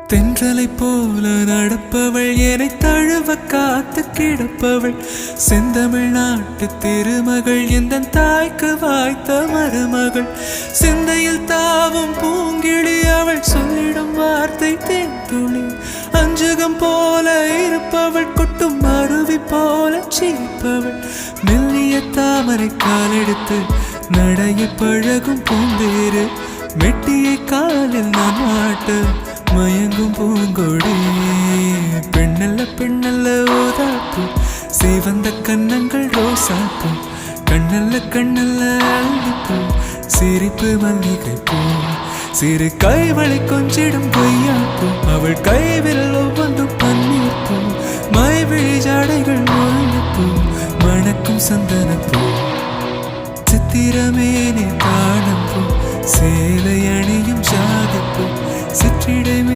தென்றலை போல நடப்பவள் என்னை தழுவ காத்து கிடப்பவள் செந்தமிழ் நாட்டு திருமகள் எந்த தாய்க்கு வாய்த்த மருமகள் சிந்தையில் தாவும் பூங்கிழி அவள் சொல்லிடும் வார்த்தை தேன்துளி அஞ்சுகம் போல இருப்பவள் கொட்டும் அருவி போல சிரிப்பவள் மெல்லிய தாமரை காலெடுத்து நடைய பழகும் பூந்தேறு மெட்டியை காலில் நான் மாட்ட மயங்கும் பூங்கொடி பெண்ணல்ல பெண்ணல்ல ஓதாப்பு சிவந்த கண்ணங்கள் ரோசாப்பு கண்ணல்ல கண்ணல்ல அள்ளிப்பூ சிரிப்பு மல்லிகை பூ சிறு கைவளை கொஞ்சிடும் பொய்யாப்பு அவள் கைவிரல் ஒவ்வொன்றும் பன்னீர் பூ மைவிழி ஜாடைகள் முல்லைப்பூ மணக்கும் சந்தனப்பூ சித்திரமேனே காணப்பூ சேலை அணியும் ஜாதிப்பூ சிற்றிடை